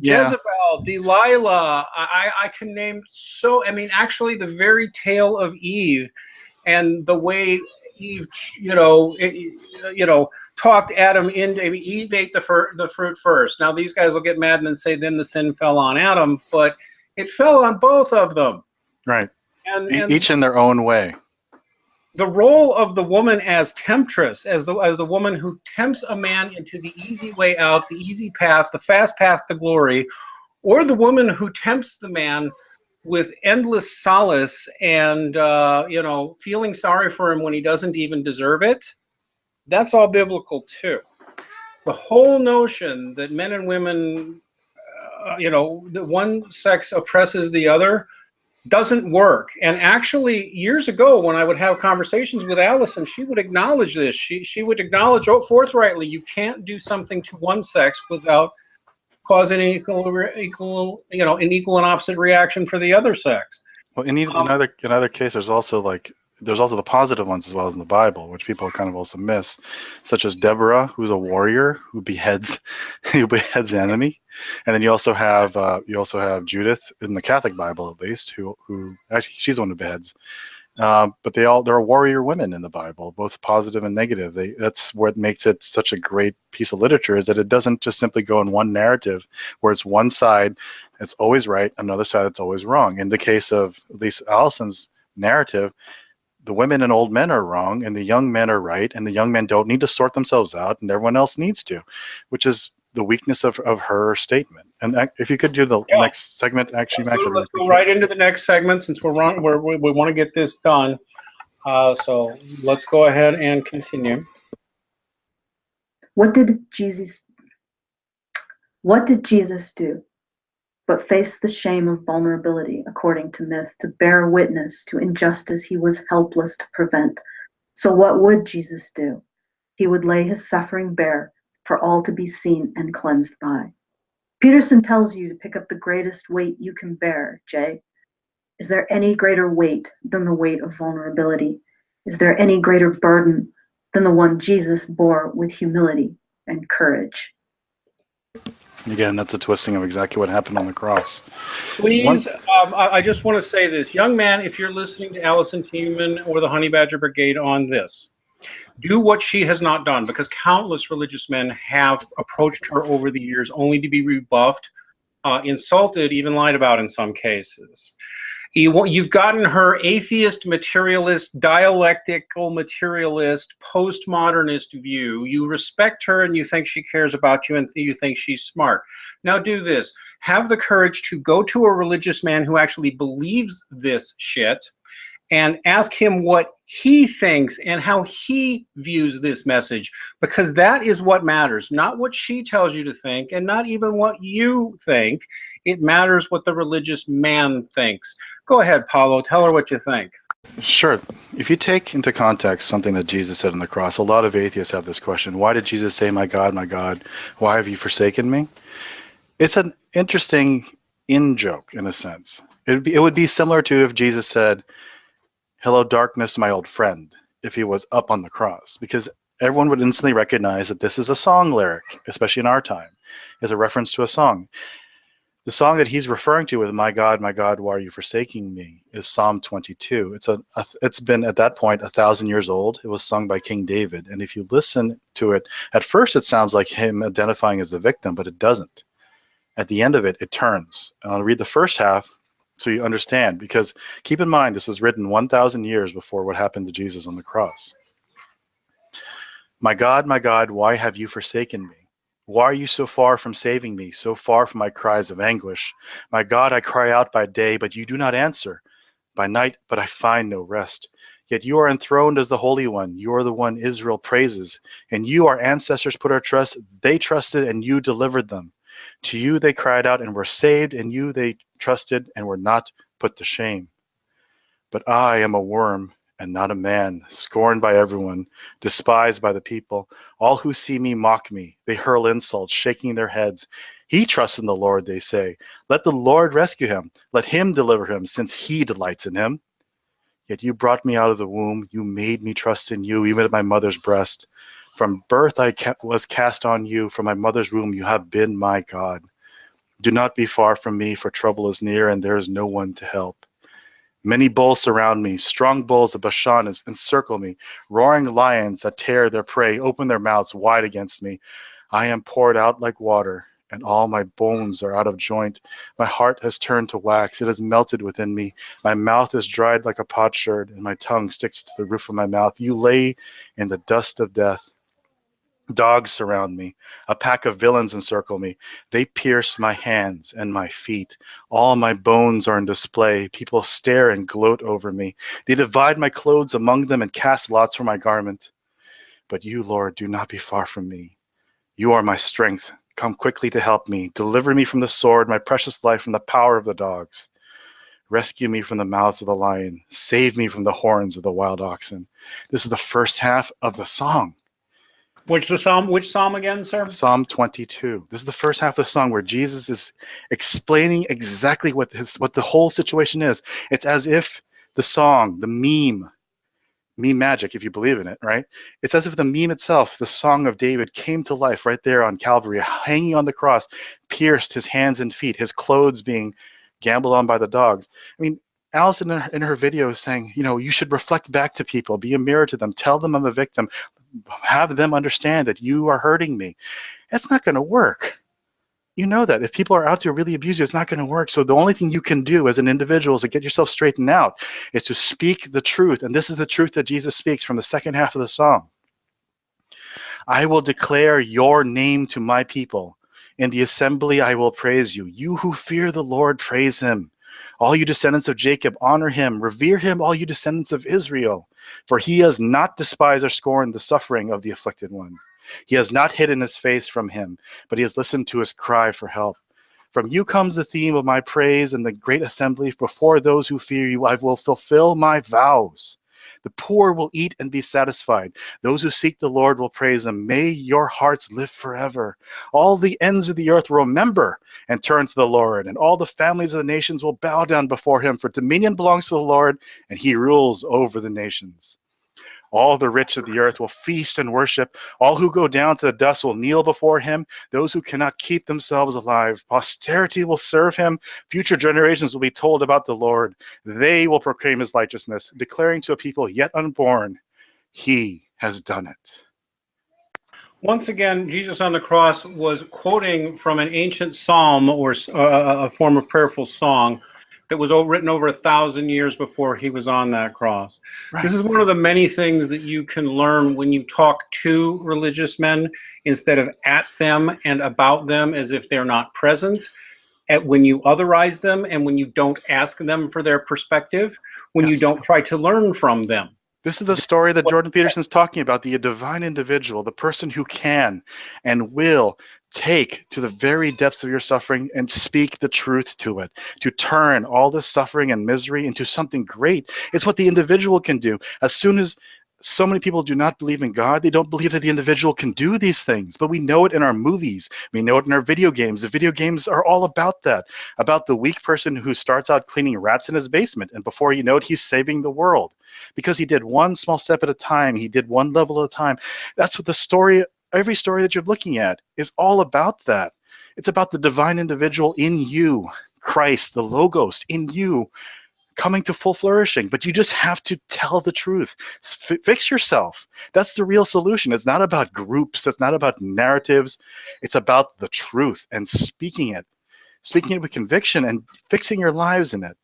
yeah. Jezebel, Delilah. I can name so. I mean, actually, the very tale of Eve and the way Eve, talked Adam into. I mean, Eve ate the fruit first. Now these guys will get mad and then say, then the sin fell on Adam, but it fell on both of them. Right. And each in their own way. The role of the woman as temptress, as the woman who tempts a man into the easy way out, the easy path, the fast path to glory, or the woman who tempts the man with endless solace and feeling sorry for him when he doesn't even deserve it, that's all biblical too. The whole notion that men and women, that one sex oppresses the other, doesn't work. And actually, years ago, when I would have conversations with Allison, she would acknowledge this. She would acknowledge forthrightly, you can't do something to one sex without causing an equal and opposite reaction for the other sex. Well, in either case, there's also the positive ones as well as in the Bible, which people kind of also miss, such as Deborah, who's a warrior who beheads the enemy. And then you also have Judith in the Catholic Bible, at least, who actually she's the one who beheads. But there are warrior women in the Bible, both positive and negative. That's what makes it such a great piece of literature, is that it doesn't just simply go in one narrative where it's one side that's always right, another side that's always wrong. In the case of at least Allison's narrative, the women and old men are wrong and the young men are right, and the young men don't need to sort themselves out and everyone else needs to, which is the weakness of her statement. And if you could do the next segment, actually, Max. Let's go right into the next segment since we want to get this done. So let's go ahead and continue. What did Jesus do but face the shame of vulnerability, according to myth, to bear witness to injustice he was helpless to prevent? So what would Jesus do? He would lay his suffering bare for all to be seen and cleansed by. Peterson tells you to pick up the greatest weight you can bear, Jay. Is there any greater weight than the weight of vulnerability? Is there any greater burden than the one Jesus bore with humility and courage? Again, that's a twisting of exactly what happened on the cross. Please, I just want to say this. Young man, if you're listening to Allison Tiemann or the Honey Badger Brigade on this, do what she has not done, because countless religious men have approached her over the years only to be rebuffed, insulted, even lied about in some cases. You've gotten her atheist, materialist, dialectical materialist, postmodernist view. You respect her and you think she cares about you and you think she's smart. Now do this. Have the courage to go to a religious man who actually believes this shit and ask him what he thinks and how he views this message, because that is what matters, not what she tells you to think and not even what you think. It matters what the religious man thinks. Go ahead, Paulo, tell her what you think. Sure. If you take into context something that Jesus said on the cross, a lot of atheists have this question: why did Jesus say, my God, why have you forsaken me? It's an interesting in-joke, in a sense. It would be similar to if Jesus said, hello, darkness, my old friend, if he was up on the cross, because everyone would instantly recognize that this is a song lyric, especially in our time, as a reference to a song. The song that he's referring to with my God, why are you forsaking me, is Psalm 22. It's been at that point 1,000 years old. It was sung by King David. And if you listen to it, at first it sounds like him identifying as the victim, but it doesn't. At the end of it, it turns. And I'll read the first half so you understand, because keep in mind, this was written 1,000 years before what happened to Jesus on the cross. My God, why have you forsaken me? Why are you so far from saving me, so far from my cries of anguish? My God, I cry out by day, but you do not answer. by night, but I find no rest. Yet you are enthroned as the Holy One. You are the one Israel praises. And you, our ancestors, put our trust. They trusted, and you delivered them. To you they cried out and were saved, and you they trusted and were not put to shame. But I am a worm and not a man, scorned by everyone, despised by the people. All who see me mock me. They hurl insults, shaking their heads. He trusts in the Lord, they say. Let the Lord rescue him. Let him deliver him, since he delights in him. Yet you brought me out of the womb. You made me trust in you, even at my mother's breast. From birth I was cast on you. From my mother's womb you have been my God. Do not be far from me, for trouble is near, and there is no one to help. Many bulls surround me. Strong bulls of Bashan encircle me. Roaring lions that tear their prey open their mouths wide against me. I am poured out like water, and all my bones are out of joint. My heart has turned to wax. It has melted within me. My mouth is dried like a potsherd, and my tongue sticks to the roof of my mouth. You lay in the dust of death. Dogs surround me. A pack of villains encircle me. They pierce my hands and my feet. All my bones are in display. People stare and gloat over me. They divide my clothes among them and cast lots for my garment. But you, Lord, do not be far from me. You are my strength. Come quickly to help me. Deliver me from the sword, my precious life from the power of the dogs. Rescue me from the mouths of the lion. Save me from the horns of the wild oxen. This is the first half of the song. Which psalm again, sir? Psalm 22. This is the first half of the song where Jesus is explaining exactly what the whole situation is. It's as if the song, the meme magic, if you believe in it, right? It's as if the meme itself, the Song of David, came to life right there on Calvary, hanging on the cross, pierced his hands and feet, his clothes being gambled on by the dogs. I mean, Allison in her video is saying, you should reflect back to people, be a mirror to them, tell them I'm a victim, have them understand that you are hurting me. That's not going to work. You know that. If people are out to really abuse you, it's not going to work. So the only thing you can do as an individual is to get yourself straightened out, is to speak the truth. And this is the truth that Jesus speaks from the second half of the song. I will declare your name to my people. In the assembly I will praise you. You who fear the Lord, praise him. All you descendants of Jacob, honor him. Revere him, all you descendants of Israel. For he has not despised or scorned the suffering of the afflicted one. He has not hidden his face from him, but he has listened to his cry for help. From you comes the theme of my praise in the great assembly. Before those who fear you, I will fulfill my vows. The poor will eat and be satisfied. Those who seek the Lord will praise him. May your hearts live forever. All the ends of the earth will remember and turn to the Lord, and all the families of the nations will bow down before him. For dominion belongs to the Lord, and he rules over the nations. All the rich of the earth will feast and worship. All who go down to the dust will kneel before him. Those who cannot keep themselves alive. Posterity will serve him. Future generations will be told about the Lord. They will proclaim his righteousness, declaring to a people yet unborn, he has done it. Once again, Jesus on the cross was quoting from an ancient psalm or a form of prayerful song that was written over 1,000 years before he was on that cross. Right. This is one of the many things that you can learn when you talk to religious men instead of at them and about them as if they're not present, when you otherize them and when you don't ask them for their perspective, when you don't try to learn from them. This is the story that Jordan Peterson's talking about, the divine individual, the person who can and will take to the very depths of your suffering and speak the truth to it, to turn all this suffering and misery into something great. It's what the individual can do. As soon as so many people do not believe in God, they don't believe that the individual can do these things. But we know it in our movies. We know it in our video games. The video games are all about that, about the weak person who starts out cleaning rats in his basement, and before you know it, he's saving the world. Because he did one small step at a time. He did one level at a time. That's what the story, every story that you're looking at is all about that. It's about the divine individual in you, Christ, the Logos in you, coming to full flourishing. But you just have to tell the truth. Fix yourself. That's the real solution. It's not about groups. It's not about narratives. It's about the truth and speaking it with conviction and fixing your lives in it.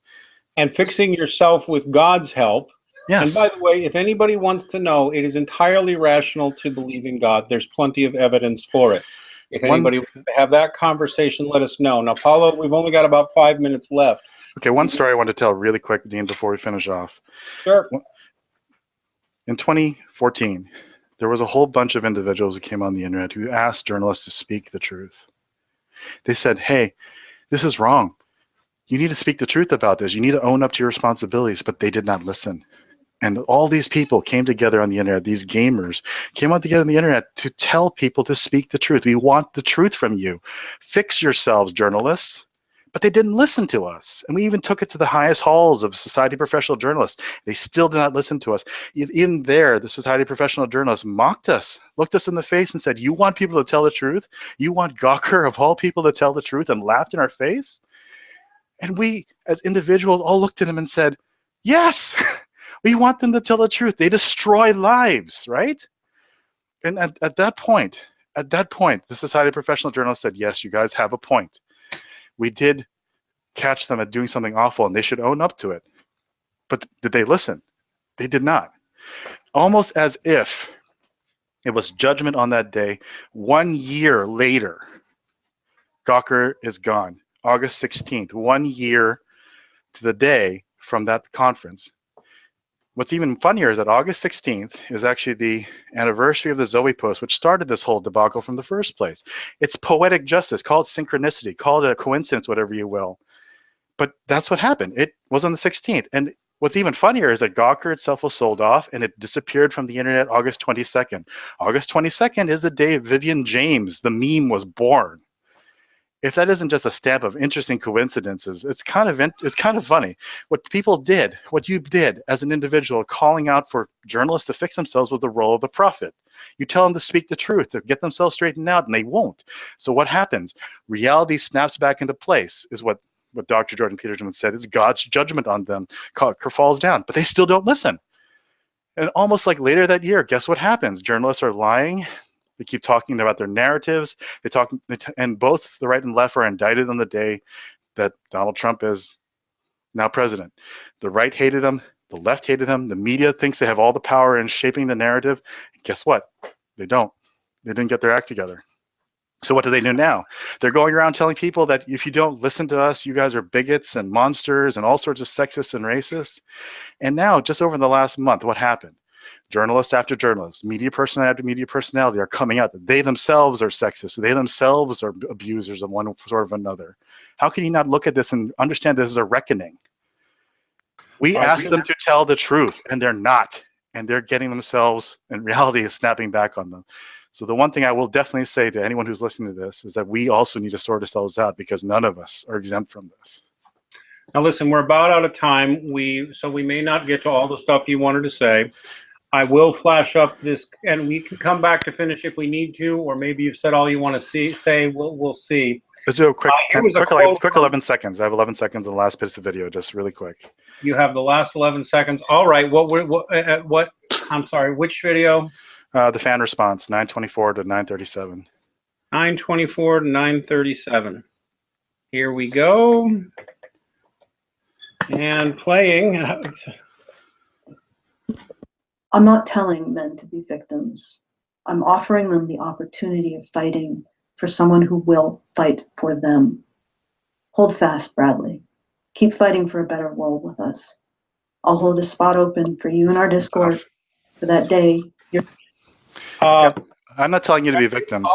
And fixing yourself with God's help. Yes. And by the way, if anybody wants to know, it is entirely rational to believe in God. There's plenty of evidence for it. If anybody wants to have that conversation, let us know. Now, Paulo, we've only got about 5 minutes left. Okay, one story I want to tell really quick, Dean, before we finish off. Sure. In 2014, there was a whole bunch of individuals who came on the internet who asked journalists to speak the truth. They said, hey, this is wrong. You need to speak the truth about this. You need to own up to your responsibilities, but they did not listen. And all these people came together on the internet, these gamers came out together on the internet to tell people to speak the truth. We want the truth from you. Fix yourselves, journalists. But they didn't listen to us. And we even took it to the highest halls of Society of Professional Journalists. They still did not listen to us. Even there, the Society of Professional Journalists mocked us, looked us in the face and said, you want people to tell the truth? You want Gawker, of all people, to tell the truth, and laughed in our face? And we, as individuals, all looked at him and said, yes, we want them to tell the truth. They destroy lives, right? And at that point, the Society of Professional Journalists said, yes, you guys have a point. We did catch them at doing something awful, and they should own up to it. But did they listen? They did not. Almost as if it was judgment on that day. 1 year later, Gawker is gone. August 16th, 1 year to the day from that conference. What's even funnier is that August 16th is actually the anniversary of the Zoe post, which started this whole debacle from the first place. It's poetic justice. Call it synchronicity. Call it a coincidence, whatever you will. But that's what happened. It was on the 16th. And what's even funnier is that Gawker itself was sold off, and it disappeared from the internet August 22nd. August 22nd is the day Vivian James, the meme, was born. If that isn't just a stamp of interesting coincidences, it's kind of funny. What people did, what you did as an individual, calling out for journalists to fix themselves, was the role of the prophet. You tell them to speak the truth, to get themselves straightened out, and they won't. So what happens? Reality snaps back into place, is what Dr. Jordan Peterson said. It's God's judgment on them. Gawker falls down, but they still don't listen. And almost like later that year, guess what happens? Journalists are lying. They keep talking about their narratives. And both the right and left are indicted on the day that Donald Trump is now president. The right hated him. The left hated him. The media thinks they have all the power in shaping the narrative. And guess what? They don't. They didn't get their act together. So what do they do now? They're going around telling people that if you don't listen to us, you guys are bigots and monsters and all sorts of sexist and racist. And now, just over the last month, what happened? Journalist after journalist, media personality after media personality are coming out that they themselves are sexist. They themselves are abusers of one sort of another. How can you not look at this and understand this as a reckoning? We asked them to tell the truth, and they're not. And they're getting themselves, and reality is snapping back on them. So the one thing I will definitely say to anyone who's listening to this is that we also need to sort ourselves out, because none of us are exempt from this. Now listen, we're about out of time. So we may not get to all the stuff you wanted to say. I will flash up this, and we can come back to finish if we need to, or maybe you've said all you want to say. We'll see. Let's do a quick 11 seconds. I have 11 seconds of the last bit of video, just really quick. You have the last 11 seconds. All right. What? I'm sorry. Which video? The fan response, 924 to 937. 924 to 937. Here we go. And playing. I'm not telling men to be victims. I'm offering them the opportunity of fighting for someone who will fight for them. Hold fast, Bradley. Keep fighting for a better world with us. I'll hold a spot open for you in our Discord for that day. I'm not telling you to be victims.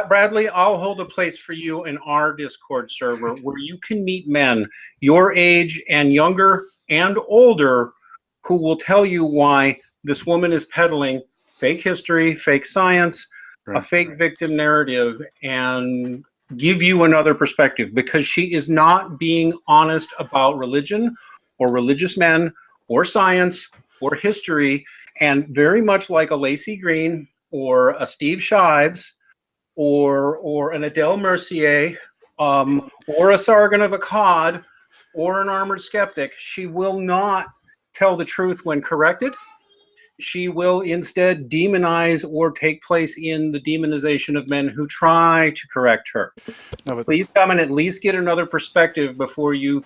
Bradley, I'll hold a place for you in our Discord server where you can meet men your age and younger and older who will tell you why this woman is peddling fake history, fake science, a fake victim narrative, and give you another perspective, because she is not being honest about religion or religious men or science or history. And very much like a Lacey Green or a Steve Shives or an Adele Mercier or a Sargon of Akkad or an Armored Skeptic, she will not tell the truth when corrected. She will instead demonize or take place in the demonization of men who try to correct her. No, please come and at least get another perspective before you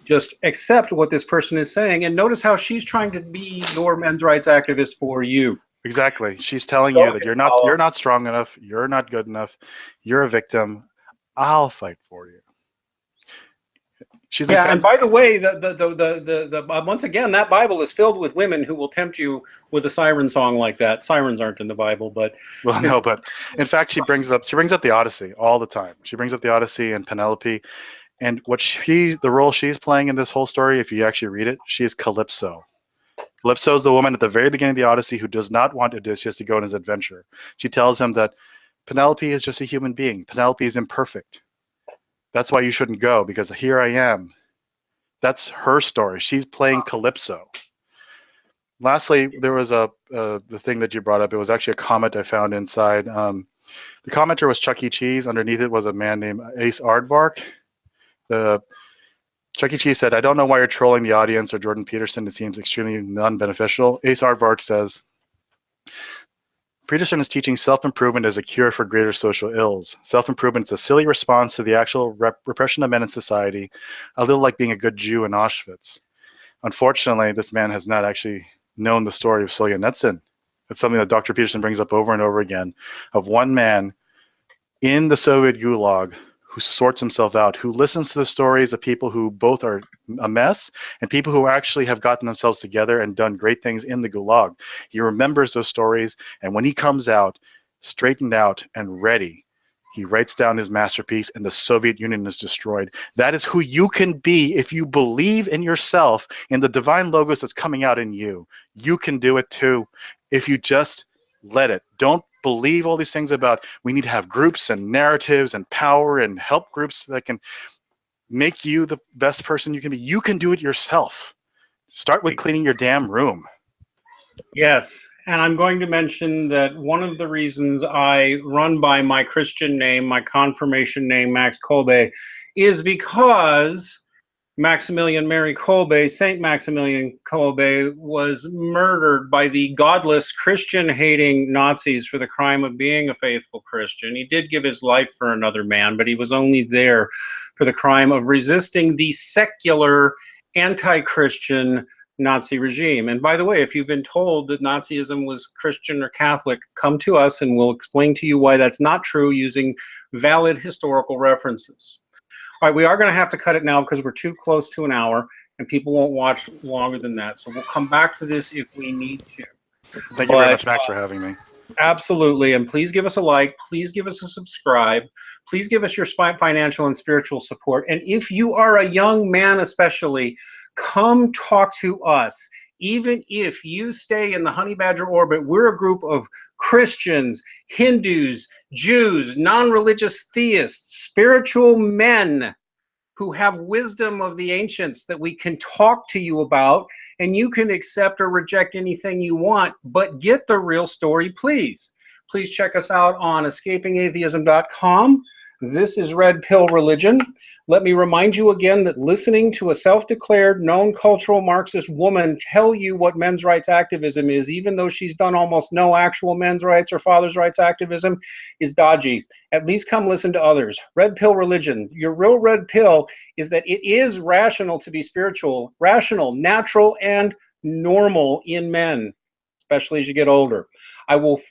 just accept what this person is saying. And notice how she's trying to be your men's rights activist for you. Exactly. She's telling you that you're not strong enough, you're not good enough, you're a victim. I'll fight for you. She's Yeah, and by the way, once again, that Bible is filled with women who will tempt you with a siren song like that. Sirens aren't in the Bible, but well, no, but in fact, she brings up the Odyssey all the time. She brings up the Odyssey and Penelope, and the role she's playing in this whole story, if you actually read it, she is Calypso. Calypso is the woman at the very beginning of the Odyssey who does not want Odysseus to go on his adventure. She tells him that Penelope is just a human being. Penelope is imperfect. That's why you shouldn't go, because here I am. That's her story. She's playing Calypso. Lastly, there was the thing that you brought up. It was actually a comment I found inside. The commenter was Chuck E. Cheese. Underneath it was a man named Ace Aardvark. Chuck E. Cheese said, "I don't know why you're trolling the audience or Jordan Peterson. It seems extremely non-beneficial." Ace Aardvark says, "Peterson is teaching self-improvement as a cure for greater social ills. Self-improvement is a silly response to the actual repression of men in society, a little like being a good Jew in Auschwitz." Unfortunately, this man has not actually known the story of Solzhenitsyn. It's something that Dr. Peterson brings up over and over again, of one man in the Soviet Gulag who sorts himself out, who listens to the stories of people who both are a mess and people who actually have gotten themselves together and done great things in the Gulag. He remembers those stories, and when he comes out, straightened out and ready, he writes down his masterpiece, and the Soviet Union is destroyed. That is who you can be if you believe in yourself, in the divine logos that's coming out in you. You can do it too, if you just let it. Don't believe all these things about we need to have groups and narratives and power and help groups that can make you the best person you can be. You can do it yourself. Start with cleaning your damn room. yes. And I'm going to mention that one of the reasons I run by my Christian name, my confirmation name, Max Kolbe, is because Maximilian Mary Kolbe, Saint Maximilian Kolbe, was murdered by the godless Christian-hating Nazis for the crime of being a faithful Christian. He did give his life for another man, but he was only there for the crime of resisting the secular, anti-Christian Nazi regime. And by the way, if you've been told that Nazism was Christian or Catholic, come to us and we'll explain to you why that's not true using valid historical references. All right, we are going to have to cut it now because we're too close to an hour and people won't watch longer than that. So we'll come back to this if we need to. Thank you very much, Max, for having me. Absolutely. And please give us a like. Please give us a subscribe. Please give us your financial and spiritual support. And if you are a young man especially, come talk to us. Even if you stay in the honey badger orbit, we're a group of Christians, Hindus, Jews, non-religious theists, spiritual men who have wisdom of the ancients that we can talk to you about, and you can accept or reject anything you want, but get the real story, please. Please check us out on escapingatheism.com. This is Red Pill Religion. Let me remind you again that listening to a self-declared known cultural Marxist woman tell you what men's rights activism is, even though she's done almost no actual men's rights or father's rights activism, is dodgy. At least come listen to others. Red Pill Religion. Your real red pill is that it is rational to be spiritual, rational, natural, and normal in men, especially as you get older. I will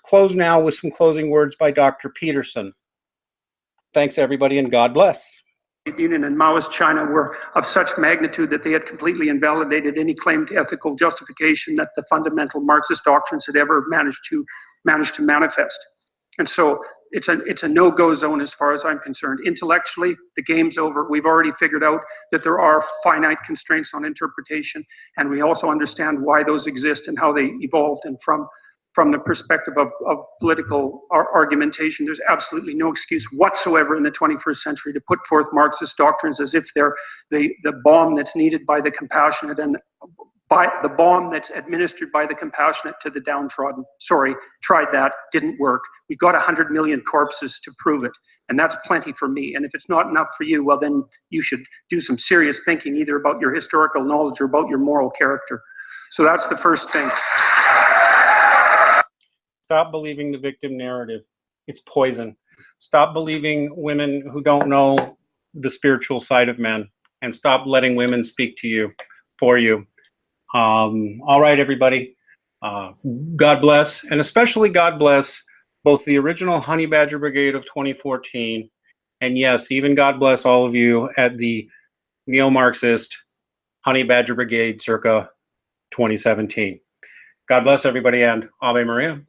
close now with some closing words by Dr. Peterson. Thanks, everybody, and God bless. The Union and Maoist China were of such magnitude that they had completely invalidated any claim to ethical justification that the fundamental Marxist doctrines had ever managed to manifest. And so it's a no-go zone as far as I'm concerned. Intellectually, the game's over. We've already figured out that there are finite constraints on interpretation, and we also understand why those exist and how they evolved. And from the perspective of political argumentation, there's absolutely no excuse whatsoever in the 21st century to put forth Marxist doctrines as if they're the bomb that's needed by the compassionate and by the bomb that's administered by the compassionate to the downtrodden. Sorry, tried that, didn't work. We got 100 million corpses to prove it, and that's plenty for me. And if it's not enough for you, well, then you should do some serious thinking, either about your historical knowledge or about your moral character. So that's the first thing. Stop believing the victim narrative. It's poison. Stop believing women who don't know the spiritual side of men, and stop letting women speak to you, for you. All right, everybody. God bless, and especially God bless both the original Honey Badger Brigade of 2014, and yes, even God bless all of you at the neo-Marxist, Honey Badger Brigade circa 2017. God bless everybody, and Ave Maria.